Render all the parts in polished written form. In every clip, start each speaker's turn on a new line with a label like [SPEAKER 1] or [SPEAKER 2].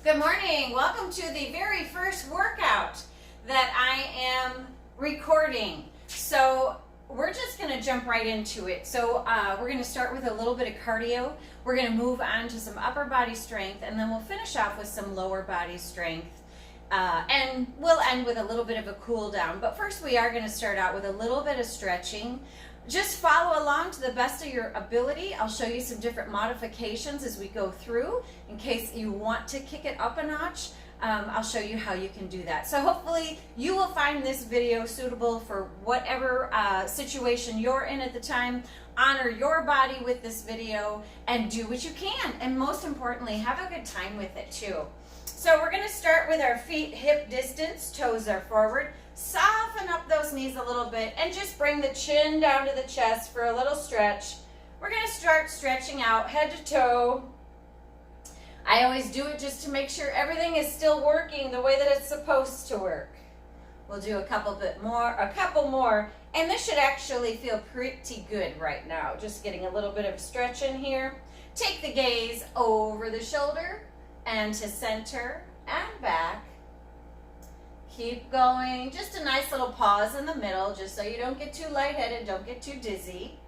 [SPEAKER 1] Good morning. Welcome to the very first workout that I am recording. So we're just going to jump right into it. So we're going to start with a little bit of cardio. We're going to move on to some upper body strength, and then we'll finish off with some lower body strength. And we'll end with a little bit of a cool down. But first we are going to start out with a little bit of stretching. Just follow along to the best of your ability. I'll show you some different modifications as we go through. In case you want to kick it up a notch, I'll show you how you can do that. So hopefully you will find this video suitable for whatever situation you're in at the time. Honor your body with this video and do what you can. And most importantly, have a good time with it too. So we're going to start with our feet hip distance, toes are forward. Soften up those knees a little bit and just bring the chin down to the chest for a little stretch. We're going to start stretching out head to toe. I always do it just to make sure everything is still working the way that it's supposed to work. We'll do a couple more, and this should actually feel pretty good right now. Just getting a little bit of stretch in here. Take the gaze over the shoulder and to center and back. Keep going. Just a nice little pause in the middle, just so you don't get too lightheaded, don't get too dizzy.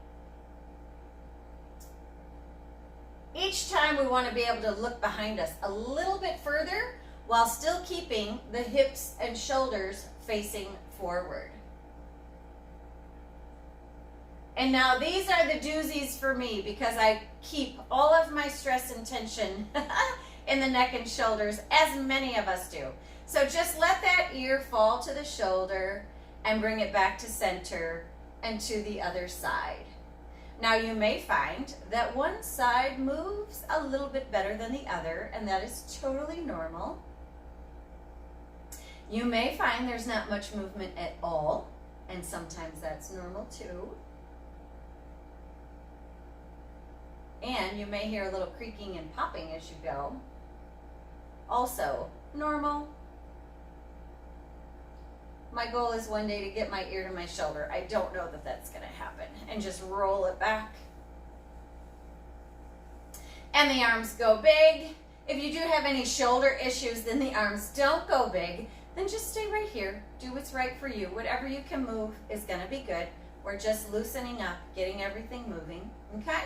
[SPEAKER 1] Each time we want to be able to look behind us a little bit further while still keeping the hips and shoulders facing forward. And now these are the doozies for me because I keep all of my stress and tension in the neck and shoulders, as many of us do. So just let that ear fall to the shoulder and bring it back to center and to the other side. Now you may find that one side moves a little bit better than the other, and that is totally normal. You may find there's not much movement at all, and sometimes that's normal too. And you may hear a little creaking and popping as you go. Also normal. My goal is one day to get my ear to my shoulder. I don't know that that's going to happen. And just roll it back. And the arms go big. If you do have any shoulder issues, then the arms don't go big. Then just stay right here. Do what's right for you. Whatever you can move is going to be good. We're just loosening up, getting everything moving. Okay?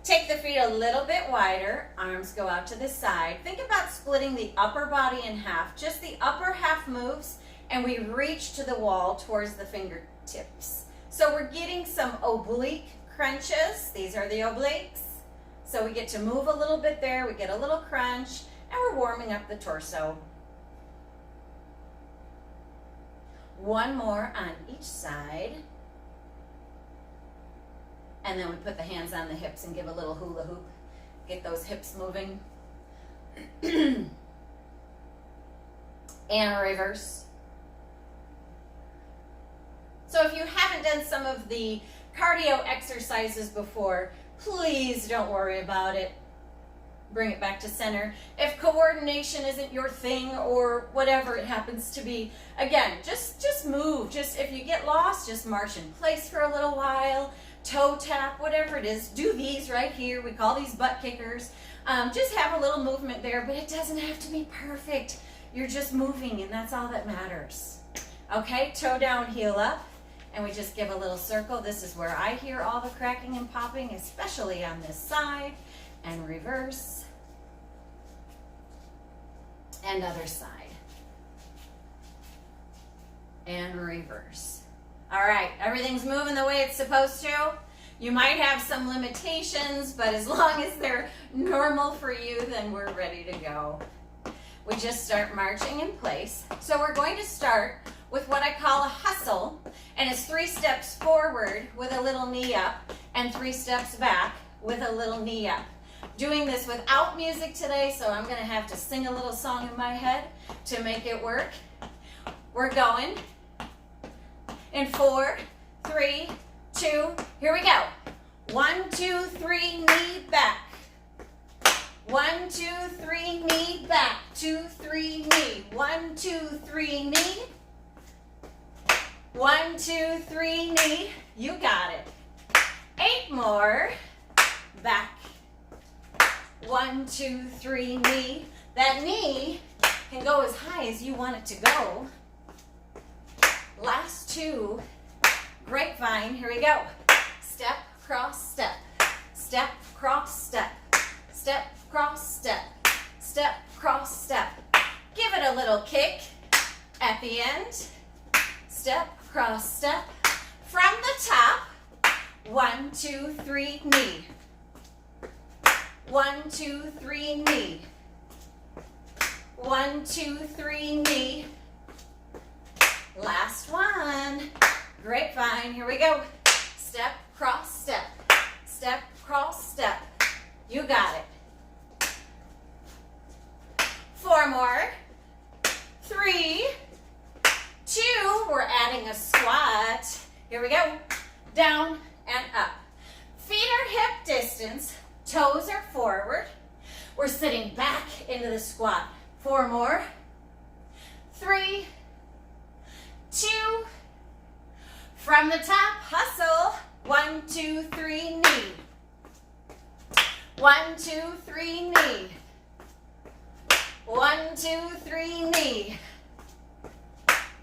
[SPEAKER 1] Take the feet a little bit wider. Arms go out to the side. Think about splitting the upper body in half. Just the upper half moves, and we reach to the wall towards the fingertips. So we're getting some oblique crunches. These are the obliques. So we get to move a little bit there. We get a little crunch, and we're warming up the torso. One more on each side. And then we put the hands on the hips and give a little hula hoop. Get those hips moving. And reverse. So if you haven't done some of the cardio exercises before, please don't worry about it. Bring it back to center. If coordination isn't your thing or whatever it happens to be, again, just move. Just if you get lost, just march in place for a little while. Toe tap, whatever it is. Do these right here. We call these butt kickers. Just have a little movement there, but it doesn't have to be perfect. You're just moving, and that's all that matters. Okay, toe down, heel up. And we just give a little circle. This is where I hear all the cracking and popping, especially on this side. And reverse. And other side. And reverse. All right, everything's moving the way it's supposed to. You might have some limitations, but as long as they're normal for you, then we're ready to go. We just start marching in place. So we're going to start with what I call a hustle, and it's 3 steps forward with a little knee up and 3 steps back with a little knee up. Doing this without music today, so I'm going to have to sing a little song in my head to make it work. We're going in 4, 3, 2, here we go. 1, 2, 3, knee back. 1, 2, 3, knee back. 2, 3, knee. 1, 2, 3, knee. 1, 2, 3, knee. You got it. 8 more. Back. 1, 2, 3, knee. That knee can go as high as you want it to go. Last two. Grapevine, here we go. Step, cross, step. Step, cross, step. Step, cross, step. Step, cross, step. Give it a little kick at the end. Step, cross, step. From the top, 1, 2, 3, knee. 1, 2, 3, knee. 1, 2, 3, knee. Last one. Grapevine, here we go. Step, cross, step. Step, cross, step. You got it. 4 more. 3, 2, we're adding a squat. Here we go. Down and up. Feet are hip distance, toes are forward. We're sitting back into the squat. 4 more. 3, 2, from the top, hustle. 1, 2, 3, knee. 1, 2, 3, knee. 1, 2, 3, knee.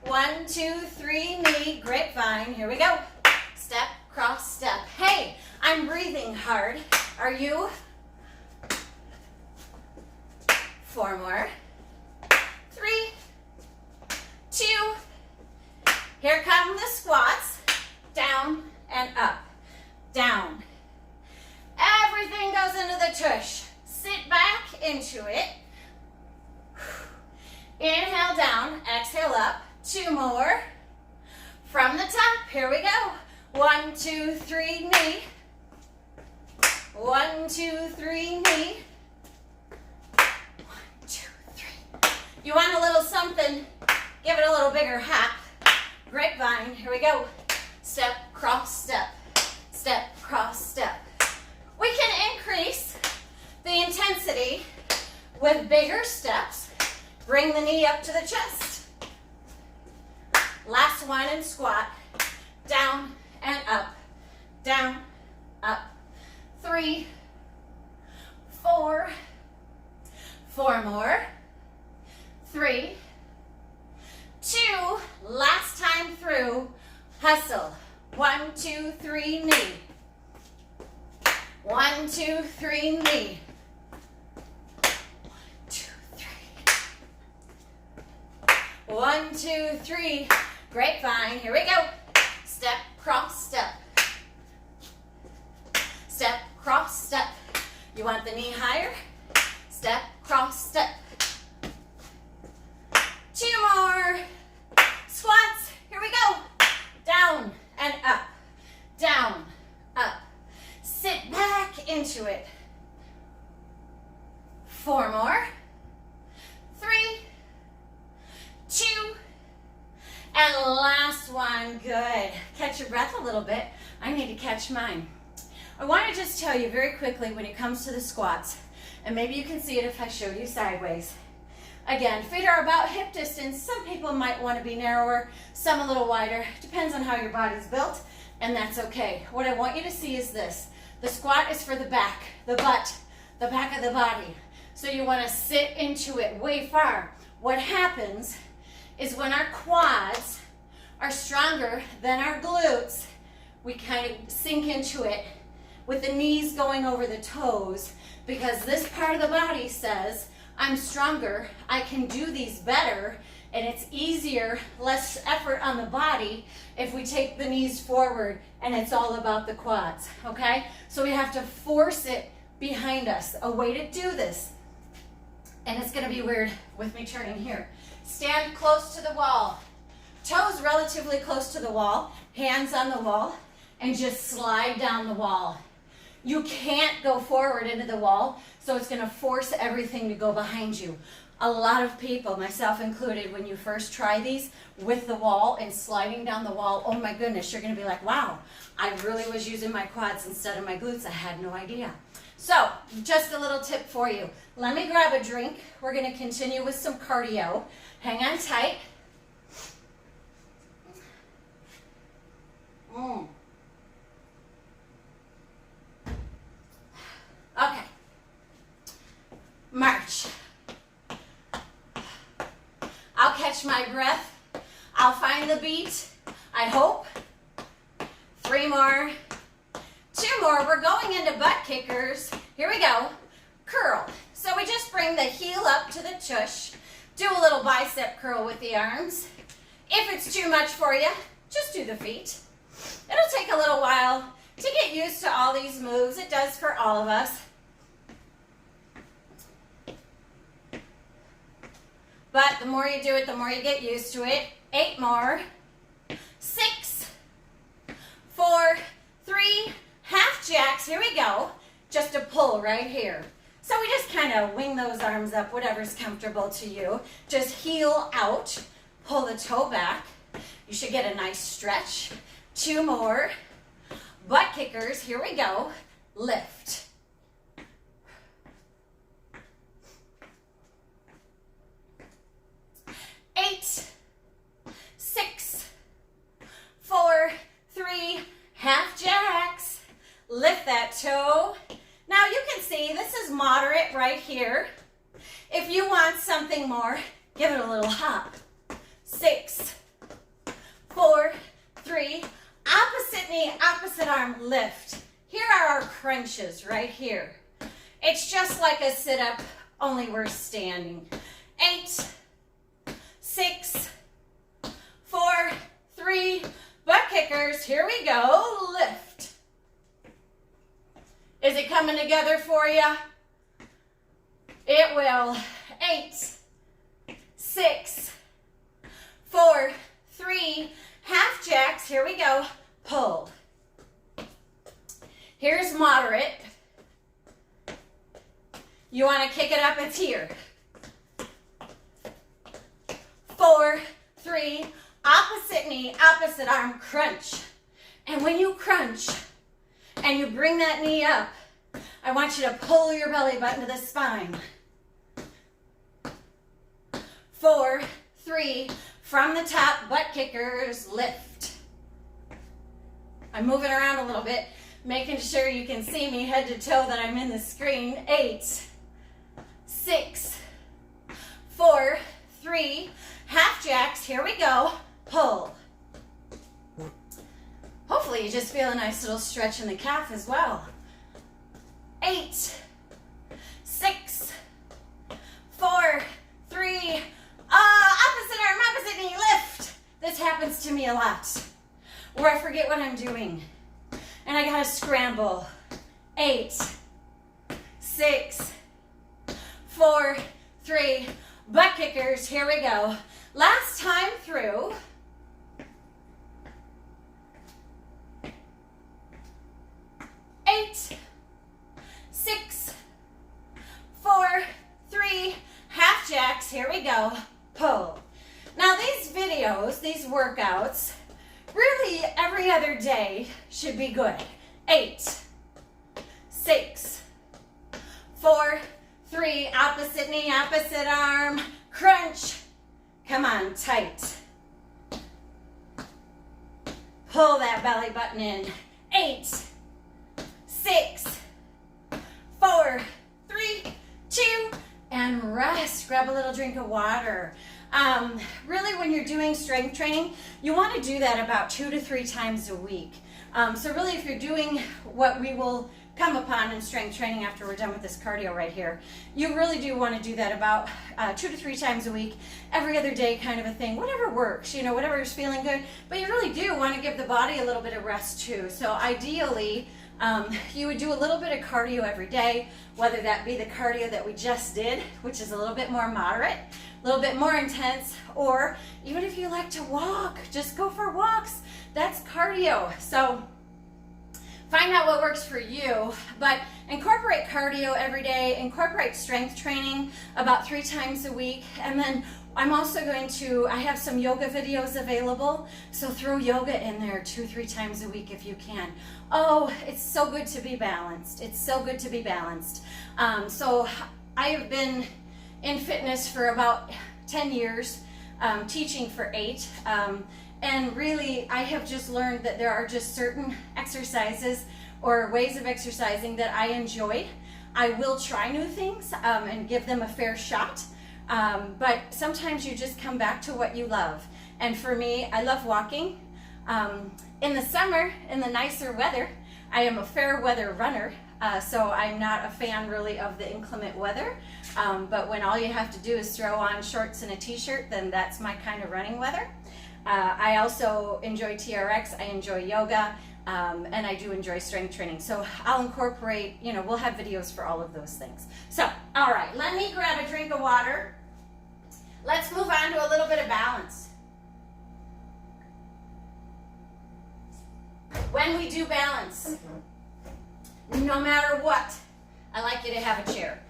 [SPEAKER 1] 1, 2, 3, knee. Grapevine, here we go. Step, cross, step. Hey, I'm breathing hard. Are you? 4 more. 3, 2. Here come the squats. Down and up. Down. Everything goes into the tush. Sit back into it. Inhale down, exhale up. 2 more. From the top, here we go. 1, 2, 3, knee. 1, 2, 3, knee. 1, 2, 3. You want a little something, give it a little bigger hop. Grapevine, here we go. Step, cross, step. Step, cross, step. We can increase the intensity with bigger steps. Bring the knee up to the chest. Last one and squat. Down and up. Down, up. 3, 4. 4 more. 3, 2. Last time through. Hustle. 1, 2, 3, knee. 1, 2, 3, knee. 1, 2, 3. Grapevine. Here we go. Step, cross, step. Step, cross, step. You want the knee higher? Step, cross, step. 2 more. Squats. Here we go. Down and up. Down, up. Sit back into it. 4 more. 3, 2, and last one. Good. Catch your breath a little bit. I need to catch mine. I want to just tell you very quickly when it comes to the squats, and maybe you can see it if I show you sideways. Again, feet are about hip distance. Some people might want to be narrower, some a little wider. Depends on how your body's built, and that's okay. What I want you to see is this. The squat is for the back, the butt, the back of the body. So you want to sit into it way far. What happens is when our quads are stronger than our glutes, we kind of sink into it with the knees going over the toes, because this part of the body says, I'm stronger, I can do these better, and it's easier, less effort on the body if we take the knees forward and it's all about the quads, okay? So we have to force it behind us. A way to do this, and it's gonna be weird with me turning here. Stand close to the wall. Toes relatively close to the wall, hands on the wall, and just slide down the wall. You can't go forward into the wall, so it's gonna force everything to go behind you. A lot of people, myself included, when you first try these with the wall and sliding down the wall, oh my goodness, you're gonna be like, wow, I really was using my quads instead of my glutes. I had no idea. So, just a little tip for you. Let me grab a drink. We're gonna continue with some cardio. Hang on tight. Okay. March. catch my breath. I'll find the beat, I hope. 3 more, 2 more. We're going into butt kickers. Here we go. Curl. So we just bring the heel up to the tush. Do a little bicep curl with the arms. If it's too much for you, just do the feet. It'll take a little while to get used to all these moves. It does for all of us. But the more you do it, the more you get used to it. 8 more. 6, 4, 3, half jacks. Here we go. Just a pull right here. So we just kind of wing those arms up, whatever's comfortable to you. Just heel out, pull the toe back. You should get a nice stretch. 2 more. Butt kickers. Here we go. Lift. 8, 6, 4, 3, half jacks. Lift that toe. Now you can see this is moderate right here. If you want something more, give it a little hop. 6, 4, 3, opposite knee, opposite arm, lift. Here are our crunches right here. It's just like a sit-up, only we're standing. 8, 6, 4, 3, butt kickers. Here we go. Lift. Is it coming together for you? It will. 8, 6, 4, 3, half jacks. Here we go. Pull. Here's moderate. You want to kick it up, it's here. 4, 3, opposite knee, opposite arm, crunch. And when you crunch and you bring that knee up, I want you to pull your belly button to the spine. 4, 3, from the top, butt kickers, lift. I'm moving around a little bit, making sure you can see me head to toe that I'm in the screen. 8, 6, 4, 3, half jacks. Here we go. Pull. Hopefully you just feel a nice little stretch in the calf as well. 8, 6, 4, 3, opposite arm, opposite knee, lift. This happens to me a lot, where I forget what I'm doing, and I gotta scramble. 8, 6, 4, 3, butt kickers. Here we go. Last time through. 8, 6, 4, 3, half jacks. Here we go. Pull. Now these videos, these workouts, really every other day should be good. 8, 6, 4, 3, opposite knee, opposite arm, crunch. Come on, tight. Pull that belly button in. 8, 6, 4, 3, 2, and rest. Grab a little drink of water. Really, when you're doing strength training, you want to do that about 2 to 3 times a week. So really, if you're doing what we will come upon in strength training after we're done with this cardio right here, you really do want to do that about 2 to 3 times a week, every other day kind of a thing, whatever works, you know, whatever is feeling good. But you really do want to give the body a little bit of rest too. So ideally, you would do a little bit of cardio every day, whether that be the cardio that we just did, which is a little bit more moderate, a little bit more intense, or even if you like to walk, just go for walks. That's cardio. So find out what works for you, but incorporate cardio every day, incorporate strength training about 3 times a week, and then I'm also I have some yoga videos available, so throw yoga in there 2-3 times a week if you can. Oh, it's so good to be balanced. It's so good to be balanced. So I have been in fitness for about 10 years, teaching for 8, and really I have just learned that there are just certain exercises or ways of exercising that I enjoy. I will try new things and give them a fair shot. But sometimes you just come back to what you love. And for me, I love walking. In the summer, in the nicer weather, I am a fair weather runner. So I'm not a fan really of the inclement weather. But when all you have to do is throw on shorts and a t-shirt, then that's my kind of running weather. I also enjoy TRX, I enjoy yoga, and I do enjoy strength training. So I'll incorporate, we'll have videos for all of those things. So, all right, let me grab a drink of water. Let's move on to a little bit of balance. When we do balance, no matter what, I like you to have a chair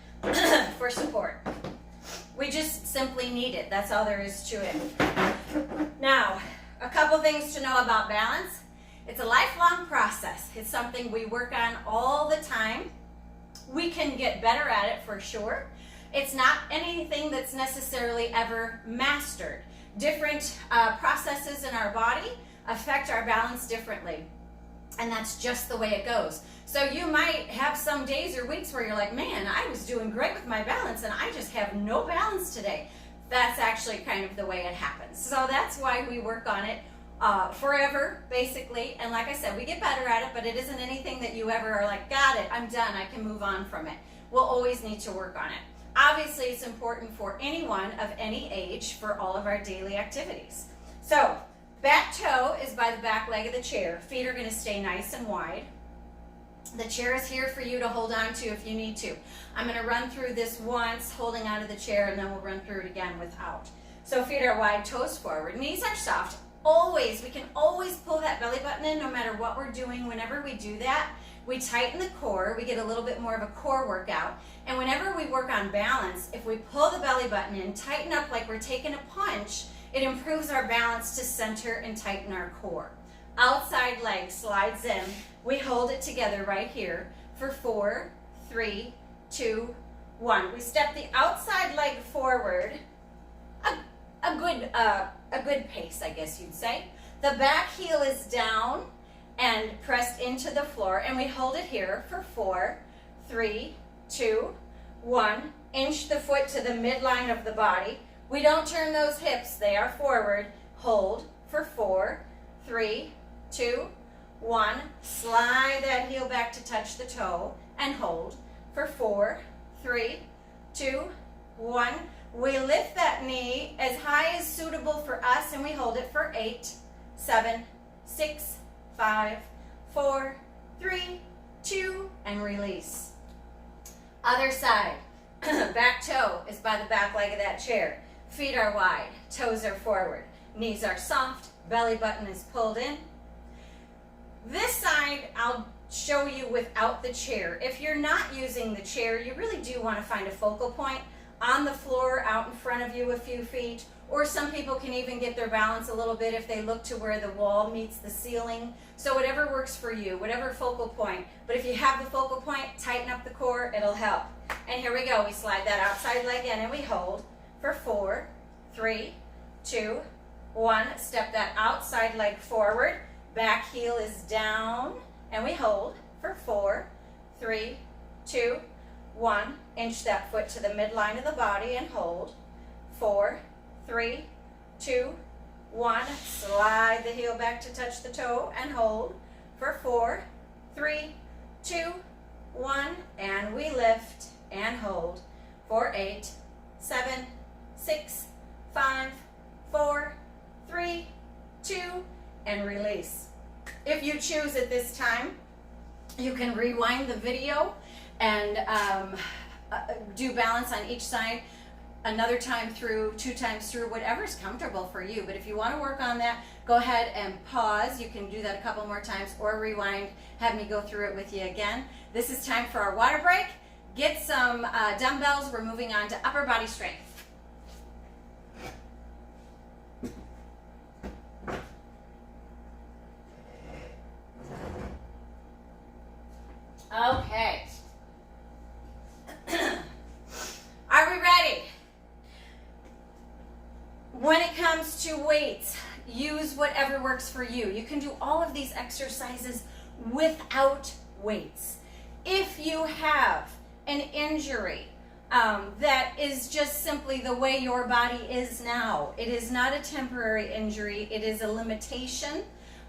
[SPEAKER 1] for support. We just simply need it. That's all there is to it. Now, a couple things to know about balance. It's a lifelong process. It's something we work on all the time. We can get better at it for sure. It's not anything that's necessarily ever mastered. Different processes in our body affect our balance differently. And that's just the way it goes. So you might have some days or weeks where you're like, man, I was doing great with my balance and I just have no balance today. That's actually kind of the way it happens. So that's why we work on it forever, basically. And like I said, we get better at it, but it isn't anything that you ever are like, got it, I'm done, I can move on from it. We'll always need to work on it. Obviously, it's important for anyone of any age for all of our daily activities. So, back toe is by the back leg of the chair. Feet are going to stay nice and wide. The chair is here for you to hold on to if you need to. I'm going to run through this once, holding onto the chair, and then we'll run through it again without. So feet are wide, toes forward, knees are soft. Always, we can always pull that belly button in no matter what we're doing. Whenever we do that, we tighten the core. We get a little bit more of a core workout. And whenever we work on balance, if we pull the belly button in, tighten up like we're taking a punch, it improves our balance to center and tighten our core. Outside leg slides in. We hold it together right here for 4, 3, 2, 1. We step the outside leg forward, a good pace, I guess you'd say. The back heel is down and pressed into the floor, and we hold it here for 4, 3, 2, 1. Inch the foot to the midline of the body. We don't turn those hips, they are forward. Hold for 4, 3, 2, 1. Slide that heel back to touch the toe and hold for 4, 3, 2, 1. We lift that knee as high as suitable for us and we hold it for 8, 7, 6, 5, 4, 3, 2, and release. Other side. Back toe is by the back leg of that chair. Feet are wide, toes are forward, knees are soft, belly button is pulled in. This side I'll show you without the chair. If you're not using the chair, you really do want to find a focal point on the floor out in front of you a few feet, or some people can even get their balance a little bit if they look to where the wall meets the ceiling. So whatever works for you, whatever focal point. But if you have the focal point, tighten up the core, it'll help. And here we go, we slide that outside leg in and we hold for 4, 3, 2, 1. Step that outside leg forward, back heel is down, and we hold for 4, 3, 2, 1. Inch that foot to the midline of the body and hold. 4, 3, 2, 1. Slide the heel back to touch the toe and hold for 4, 3, 2, 1. And we lift and hold for 8, 7, 6, 5, 4, 3, 2, and release. If you choose at this time, you can rewind the video and do balance on each side another time through, 2 times through, whatever's comfortable for you. But if you want to work on that, go ahead and pause. You can do that a couple more times or rewind, have me go through it with you again. This is time for our water break. Get some dumbbells. We're moving on to upper body strength. Okay. Are we ready? When it comes to weights, use whatever works for you. You can do all of these exercises without weights. If you have an injury, that is just simply the way your body is now. It is not a temporary injury. It is a limitation.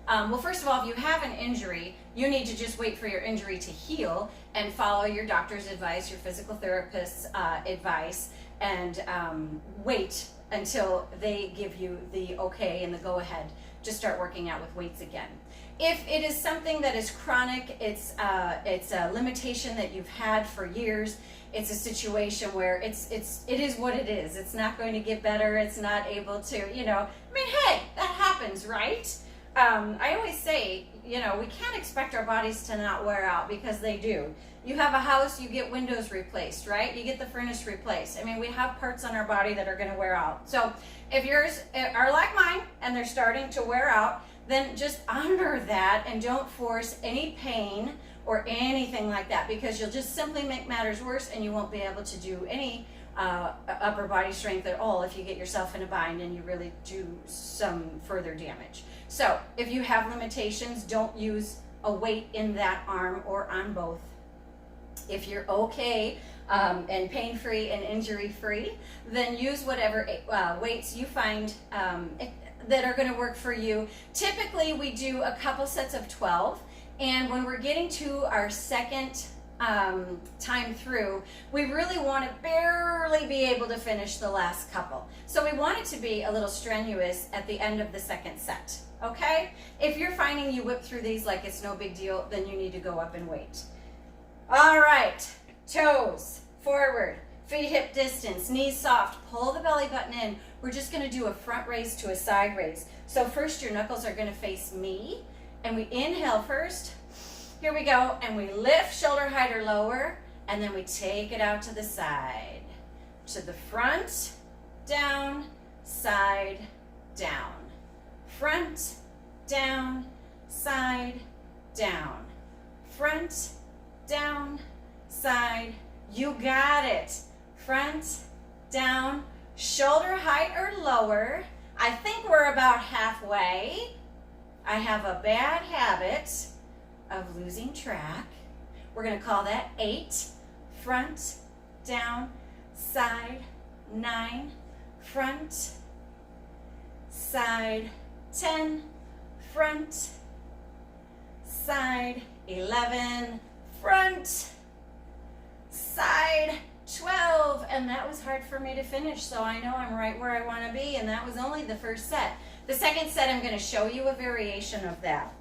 [SPEAKER 1] Well, first of all, if you have an injury, you need to just wait for your injury to heal and follow your doctor's advice, your physical therapist's advice, and wait until they give you the okay and the go-ahead to start working out with weights again. If it is something that is chronic, it's a limitation that you've had for years. It's a situation where it is what it is. It's not going to get better. It's not able to, I mean, hey, that happens, right? I always say, we can't expect our bodies to not wear out, because they do. You have a house, you get windows replaced, right? You get the furnace replaced. I mean, we have parts on our body that are going to wear out. So if yours are like mine and they're starting to wear out, then just honor that and don't force any pain or anything like that, because you'll just simply make matters worse, and you won't be able to do any upper body strength at all if you get yourself in a bind and you really do some further damage. So if you have limitations, don't use a weight in that arm or on both. If you're okay and pain-free and injury-free, then use whatever weights you find that are going to work for you. Typically, we do a couple sets of 12, and when we're getting to our second time through, we really want to barely be able to finish the last couple. So we want it to be a little strenuous at the end of the second set, okay? If you're finding you whip through these like it's no big deal, then you need to go up and wait. All right, toes forward, feet hip distance, knees soft, pull the belly button in. We're just going to do a front raise to a side raise. So first your knuckles are going to face me, and we inhale first. Here we go, and we lift shoulder height or lower, and then we take it out to the side. To the front, down, side, down. Front, down, side, down. Front, down, side. You got it. Front, down, shoulder height or lower. I think we're about halfway. I have a bad habit of losing track. We're going to call that 8. Front, down, side, 9. Front, side, 10. Front, side, 11. Front, side, 12. And that was hard for me to finish, so I know I'm right where I want to be, and that was only the first set. The second set, I'm going to show you a variation of that.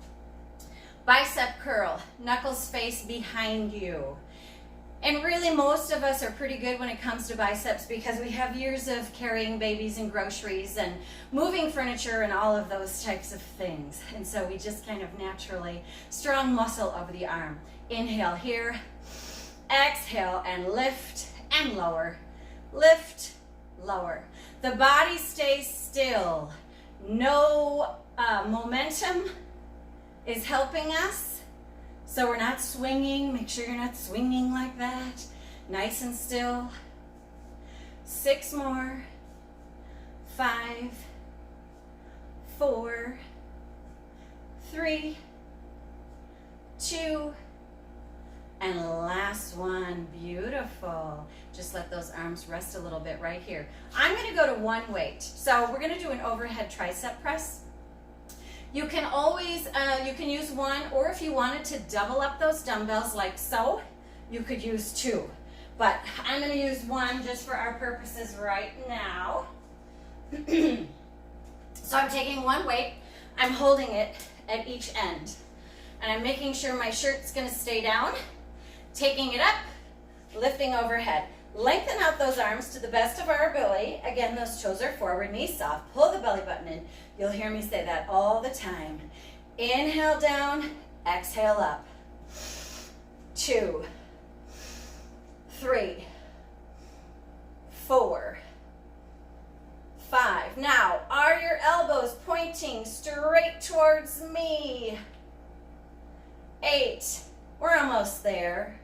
[SPEAKER 1] Bicep curl, knuckles face behind you. And really, most of us are pretty good when it comes to biceps, because we have years of carrying babies and groceries and moving furniture and all of those types of things. And so we just kind of naturally, strong muscle over the arm. Inhale here, exhale, and lift and lower. Lift, lower. The body stays still. No momentum is helping us, so we're not swinging. Make sure you're not swinging like that. Nice and still. 6 more. 5, 4, 3, 2, and last one. Beautiful. Just let those arms rest a little bit right here. I'm going to go to one weight. So we're going to do an overhead tricep press. You can always, you can use one, or if you wanted to double up those dumbbells like so, you could use 2. But I'm going to use one just for our purposes right now. So I'm taking one weight, I'm holding it at each end, and I'm making sure my shirt's going to stay down, taking it up, lifting overhead. Lengthen out those arms to the best of our ability. Again, those toes are forward, knees soft. Pull the belly button in. You'll hear me say that all the time. Inhale down, exhale up. 2, 3, 4, 5. Now, are your elbows pointing straight towards me? 8. We're almost there.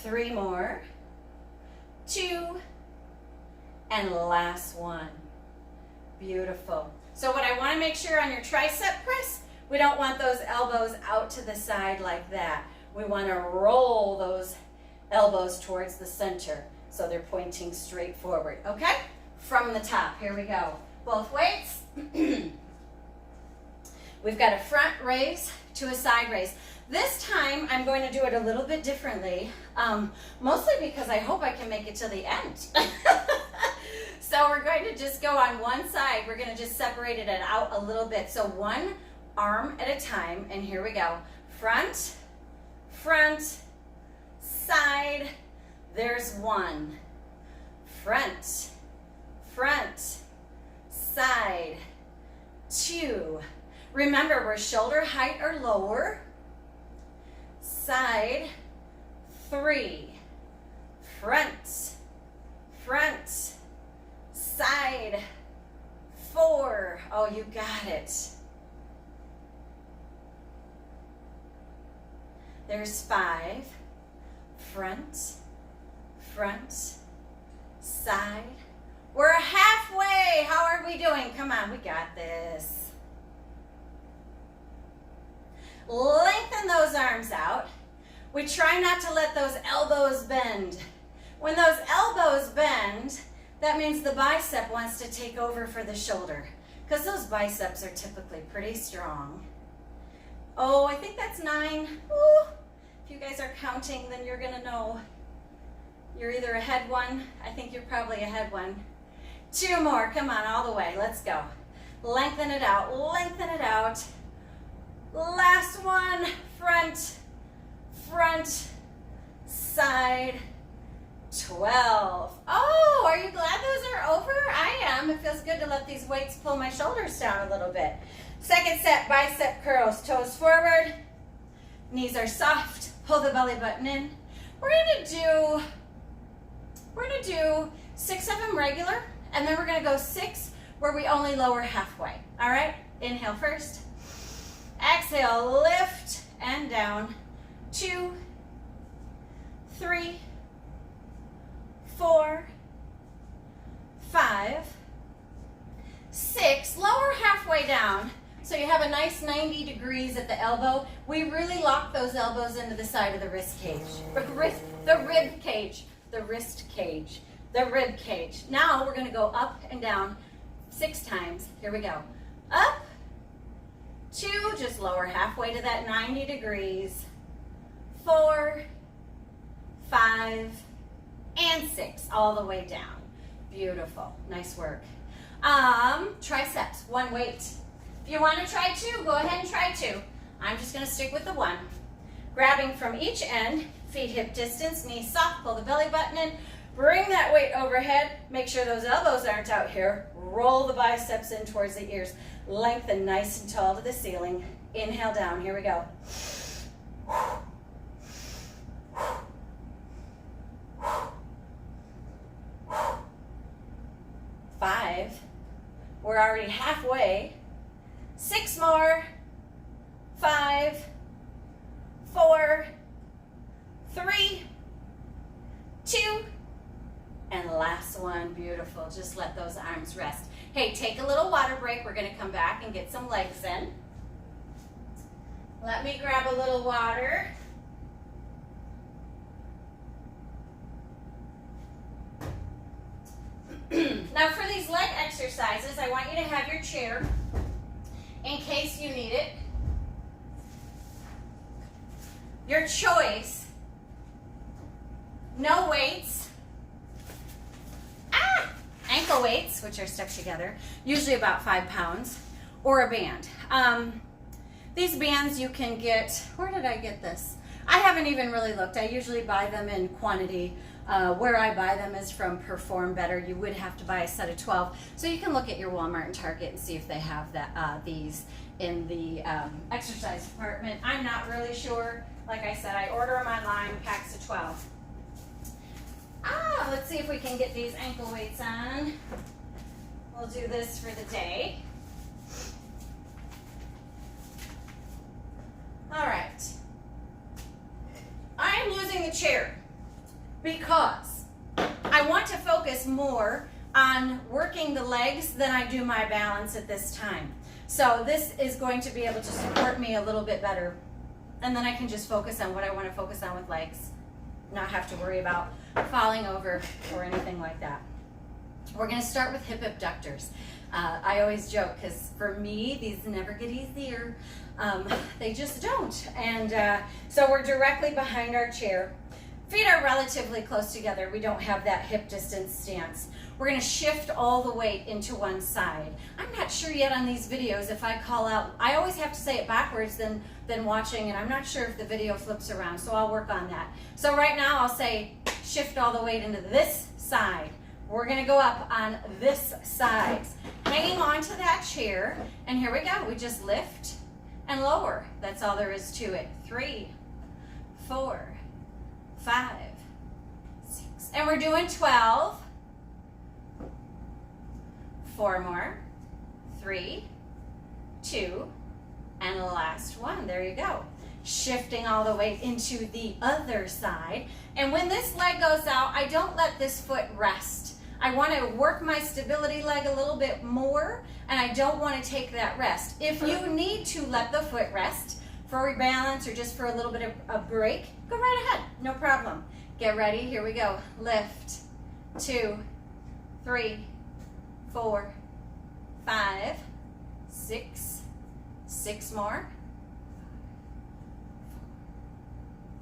[SPEAKER 1] 3 more. 2. And last one. Beautiful. So what I want to make sure on your tricep press, we don't want those elbows out to the side like that. We want to roll those elbows towards the center. So they're pointing straight forward, okay? From the top, here we go. Both weights. We've got a front raise to a side raise. This time, I'm going to do it a little bit differently, mostly because I hope I can make it to the end. So we're going to just go on one side. We're going to just separate it out a little bit. So one arm at a time, and here we go. Front, front, side, there's one. Front, front, side, two. Remember, we're shoulder height or lower. Side, three. Front, front, side, four. Oh, you got it. There's five. Front, front, side. We're halfway. How are we doing? Come on, we got this. Lengthen those arms out. We try not to let those elbows bend. When those elbows bend, that means the bicep wants to take over for the shoulder, because those biceps are typically pretty strong. Oh, I think that's 9. Ooh. If you guys are counting, then you're going to know. You're either ahead one. I think you're probably ahead one. 2 more. Come on, all the way. Let's go. Lengthen it out. Lengthen it out. Last one. Front, front, side. 12. Oh, are you glad those are over? I am. It feels good to let these weights pull my shoulders down a little bit. Second set, bicep curls. Toes forward. Knees are soft. Pull the belly button in. We're gonna do 6 of them regular, and then we're gonna go 6 where we only lower halfway. All right? Inhale first. Exhale, lift and down. 2, 3, 4, 5, 6. Lower halfway down. So you have a nice 90 degrees at the elbow. We really lock those elbows into the side of the wrist cage. The rib cage. The wrist cage. The rib cage. Now we're going to go up and down 6 times. Here we go. Up. 2. Just lower halfway to that 90 degrees. 4, 5, and 6. All the way down. Beautiful. Nice work. Triceps. 1 weight. If you want to try 2, go ahead and try 2. I'm just going to stick with the 1. Grabbing from each end, feet hip distance, knees soft, pull the belly button in, bring that weight overhead, make sure those elbows aren't out here, roll the biceps in towards the ears, lengthen nice and tall to the ceiling. Inhale down, here we go. 5. We're already halfway. 6 more. 5, 4, 3, 2, and last one. Beautiful. Just let those arms rest. Hey, take a little water break. We're going to come back and get some legs in. Let me grab a little water. Now for these leg exercises, I want you to have your chair in case you need it. Your choice. No weights. Ankle weights, which are stuck together, usually about 5 pounds, or a band. These bands you can get, where did I get this? I haven't even really looked. I usually buy them in quantity. Where I buy them is from Perform Better. You would have to buy a set of 12. So you can look at your Walmart and Target and see if they have these in the exercise department. I'm not really sure. Like I said, I order them online, packs of 12. Let's see if we can get these ankle weights on. We'll do this for the day. All right. I am using the chair because I want to focus more on working the legs than I do my balance at this time. So this is going to be able to support me a little bit better, and then I can just focus on what I want to focus on with legs not have to worry about falling over or anything like that. We're going to start with hip abductors. I always joke because for me, these never get easier. They just don't. And so we're directly behind our chair. Feet are relatively close together. We don't have that hip distance stance. We're going to shift all the weight into one side. I'm not sure yet on these videos if I call out, I always have to say it backwards than watching, and I'm not sure if the video flips around, so I'll work on that. So right now I'll say shift all the weight into this side. We're going to go up on this side, hanging on to that chair, and here we go. We just lift and lower. That's all there is to it. 3, 4, 5, 6, and we're doing 12. 4 more, 3, 2, and the last one. There you go. Shifting all the weight into the other side. And when this leg goes out, I don't let this foot rest. I want to work my stability leg a little bit more, and I don't want to take that rest. If you need to let the foot rest for rebalance or just for a little bit of a break, go right ahead, no problem. Get ready, here we go. Lift, 2, 3, 4, 5, 6, 6 more,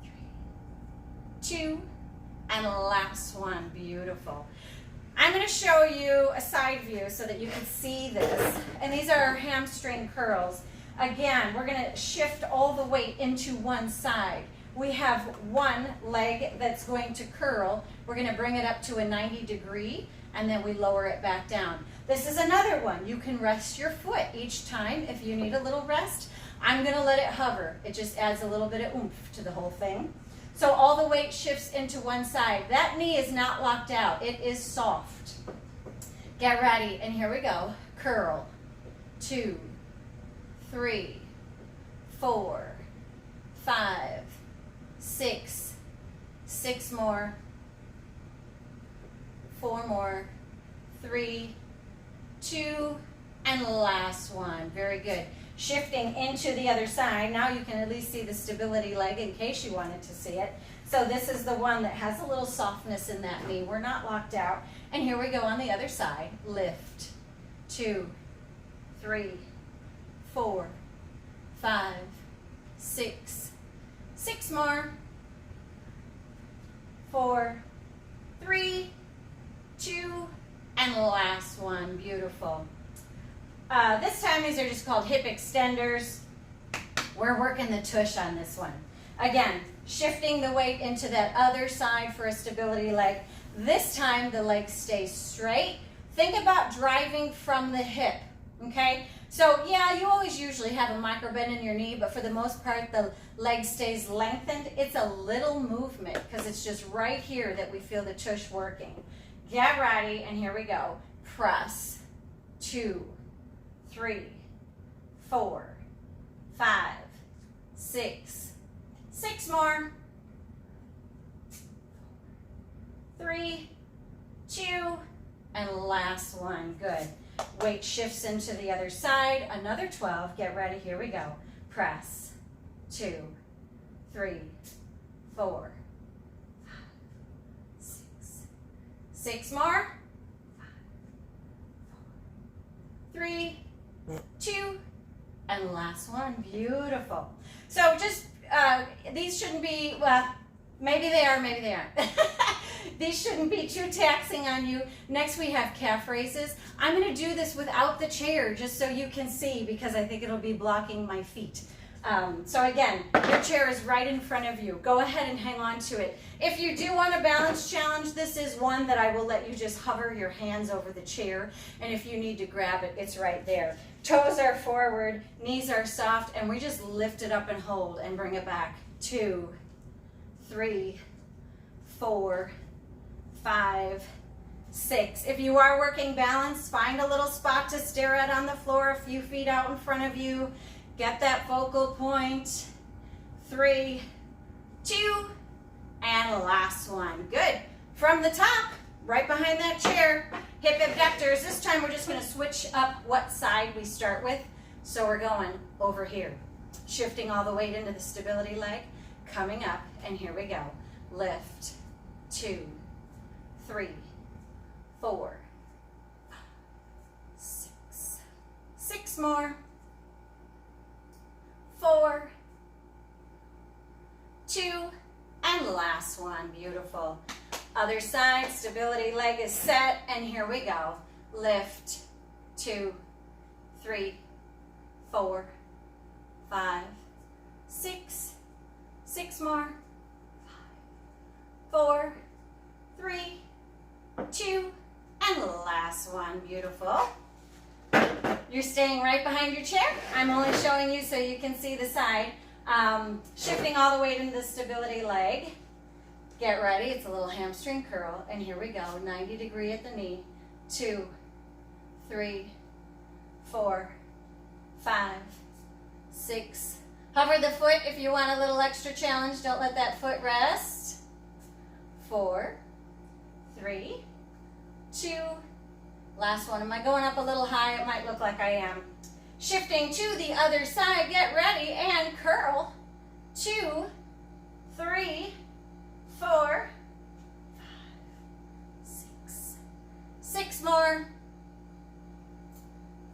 [SPEAKER 1] 3, 2, and last one. Beautiful. I'm going to show you a side view so that you can see this. And these are our hamstring curls. Again, we're going to shift all the weight into one side. We have one leg that's going to curl. We're going to bring it up to a 90 degree, and then we lower it back down. This is another one. You can rest your foot each time if you need a little rest. I'm going to let it hover. It just adds a little bit of oomph to the whole thing. So all the weight shifts into one side. That knee is not locked out. It is soft. Get ready, and here we go. Curl. 2, 3, 4, 5, 6, 6 more, 4 more, 3, 2, and last one. Very good. Shifting into the other side. Now you can at least see the stability leg in case you wanted to see it. So this is the one that has a little softness in that knee. We're not locked out. And here we go on the other side. Lift. 2, 3, 4, 5, 6, 6 more, 4, 3, 2, and last one. Beautiful. This time these are just called hip extenders. We're working the tush on this one. Again, shifting the weight into that other side for a stability leg. This time the leg stays straight. Think about driving from the hip, okay? So yeah, you always usually have a micro bend in your knee, but for the most part the leg stays lengthened. It's a little movement because it's just right here that we feel the tush working. Get ready, and here we go. Press. 2, 3, 4, 5, 6, 6 more, 3, 2, and last one. Good. Weight shifts into the other side. Another 12. Get ready. Here we go. Press. 2, 3, 4, 5, 6, 6 more, 3, 2, and last one. Beautiful. So just, these shouldn't be, well, maybe they are, maybe they aren't. These shouldn't be too taxing on you. Next we have calf raises. I'm going to do this without the chair just so you can see because I think it'll be blocking my feet. So again, your chair is right in front of you. Go ahead and hang on to it. If you do want a balance challenge, this is one that I will let you just hover your hands over the chair. And if you need to grab it, it's right there. Toes are forward, knees are soft, and we just lift it up and hold and bring it back. 2, 3, 4, 5, 6. If you are working balance, find a little spot to stare at on the floor, a few feet out in front of you. Get that focal point. 3, 2, and last one. Good. From the top, right behind that chair, hip abductors. This time we're just going to switch up what side we start with. So we're going over here. Shifting all the weight into the stability leg, coming up, and here we go. lift, 2, 3, 4, 6. 6 more. 4, 2, and last one. Beautiful. Other side, stability leg is set, and here we go. Lift, 2, 3, 4, 5, 6. 6 more. 4, 3, 2, and last one. Beautiful. You're staying right behind your chair. I'm only showing you so you can see the side. Shifting all the weight into the stability leg. Get ready. It's a little hamstring curl. And here we go. 90 degree at the knee. 2, 3, 4, 5, 6. Hover the foot if you want a little extra challenge. Don't let that foot rest. 4, 3, 2. Last one. Am I going up a little high? It might look like I am. Shifting to the other side. Get ready and curl. 2, 3, 4, 5, 6. 6 more.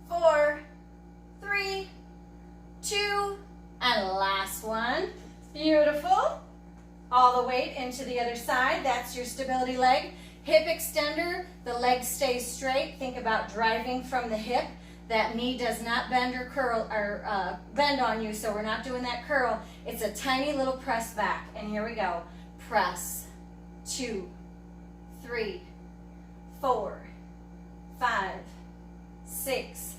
[SPEAKER 1] 4, 3, 2, and last one. Beautiful. All the weight into the other side. That's your stability leg. Hip extender. The leg stays straight. Think about driving from the hip. That knee does not bend or curl or bend on you, so we're not doing that curl. It's a tiny little press back. And here we go. Press. 2, 3, 4, 5, 6.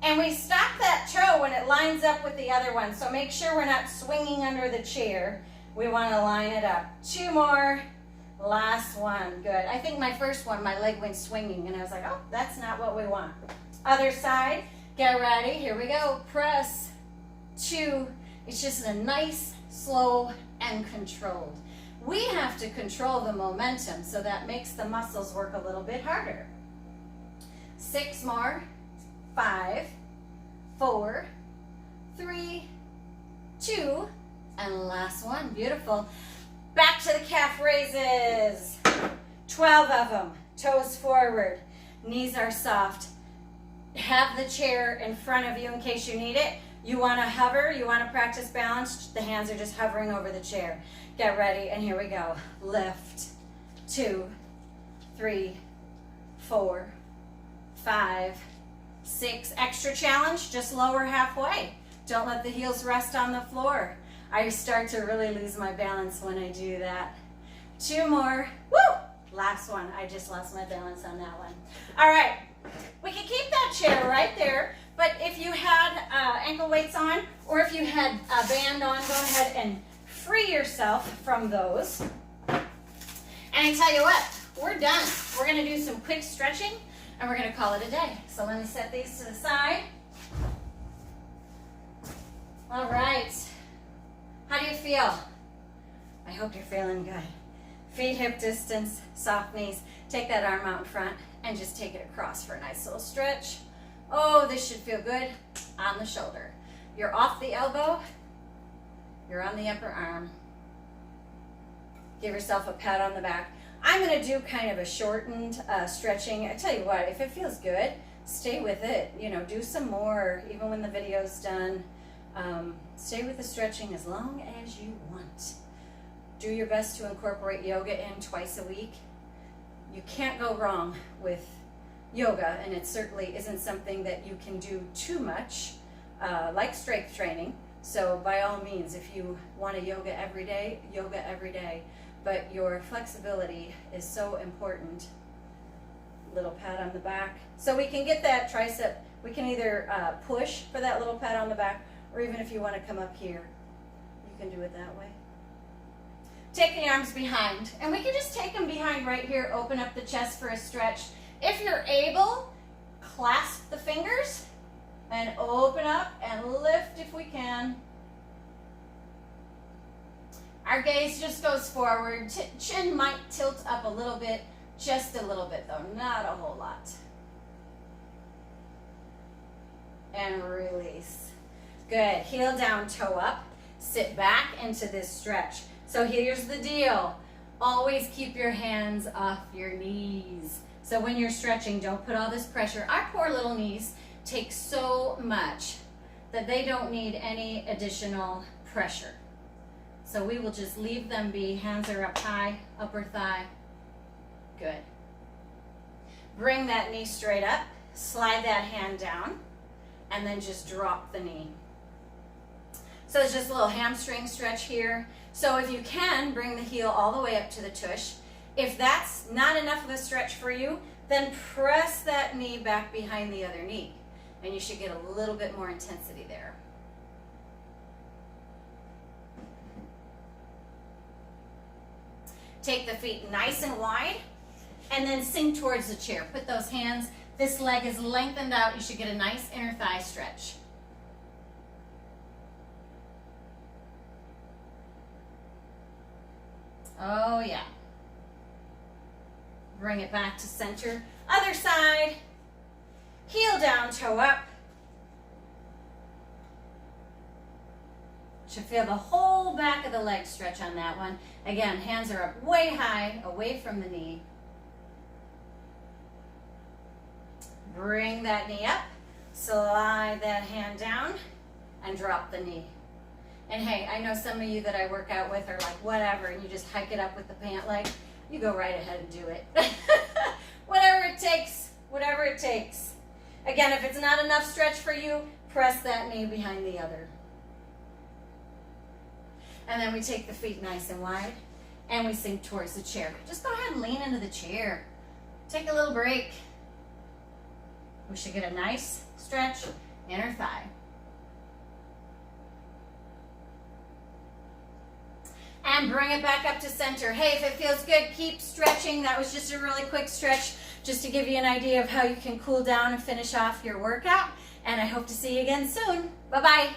[SPEAKER 1] And we stop that toe when it lines up with the other one. So make sure we're not swinging under the chair. We want to line it up. 2 more. Last one. Good. I think my first one, my leg went swinging, and I was like, oh, that's not what we want. Other side. Get ready. Here we go. Press. 2. It's just a nice, slow, and controlled. We have to control the momentum, so that makes the muscles work a little bit harder. 6 more. 5, 4, 3, 2, and last one. Beautiful. Back to the calf raises. 12 of them. Toes forward. Knees are soft. Have the chair in front of you in case you need it. You want to hover. You want to practice balance. The hands are just hovering over the chair. Get ready, and here we go. Lift. 2, 3, 4, 5, 6. Extra challenge, just lower halfway. Don't let the heels rest on the floor. I start to really lose my balance when I do that. 2 more. Woo! Last one. I just lost my balance on that one. All right. We can keep that chair right there, but if you had ankle weights on, or if you had a band on, go ahead and free yourself from those. And I tell you what, we're done. We're going to do some quick stretching, and we're going to call it a day. So let me set these to the side. All right. How do you feel? I hope you're feeling good. Feet hip distance, soft knees. Take that arm out in front and just take it across for a nice little stretch. Oh, this should feel good on the shoulder. You're off the elbow. You're on the upper arm. Give yourself a pat on the back. I'm going to do kind of a shortened stretching. I tell you what, if it feels good, stay with it. You know, do some more, even when the video's done. Stay with the stretching as long as you want. Do your best to incorporate yoga in twice a week. You can't go wrong with yoga, and it certainly isn't something that you can do too much, like strength training. So by all means, if you want to yoga every day, but your flexibility is so important. Little pat on the back. So we can get that tricep, we can either push for that little pat on the back, or even if you want to come up here, you can do it that way. Take the arms behind, and we can just take them behind right here, open up the chest for a stretch. If you're able, clasp the fingers and open up and lift if we can. Our gaze just goes forward. Chin might tilt up a little bit, just a little bit though, not a whole lot. And release. Good. Heel down, toe up. Sit back into this stretch. So here's the deal. Always keep your hands off your knees. So when you're stretching, don't put all this pressure. Our poor little knees take so much that they don't need any additional pressure. So we will just leave them be. Hands are up high, upper thigh. Good. Bring that knee straight up, slide that hand down, and then just drop the knee. So it's just a little hamstring stretch here. So if you can, bring the heel all the way up to the tush. If that's not enough of a stretch for you, then press that knee back behind the other knee, and you should get a little bit more intensity there. Take the feet nice and wide, and then sink towards the chair. Put those hands, this leg is lengthened out. You should get a nice inner thigh stretch. Oh yeah. Bring it back to center. Other side. Heel down, toe up. Should feel the whole back of the leg stretch on that one. Again, hands are up way high, away from the knee. Bring that knee up. Slide that hand down and drop the knee. And hey, I know some of you that I work out with are like, whatever, and you just hike it up with the pant leg. You go right ahead and do it. Whatever it takes, whatever it takes. Again, if it's not enough stretch for you, press that knee behind the other. And then we take the feet nice and wide, and we sink towards the chair. Just go ahead and lean into the chair. Take a little break. We should get a nice stretch, inner thigh. And bring it back up to center. Hey, if it feels good, keep stretching. That was just a really quick stretch just to give you an idea of how you can cool down and finish off your workout. And I hope to see you again soon. Bye-bye.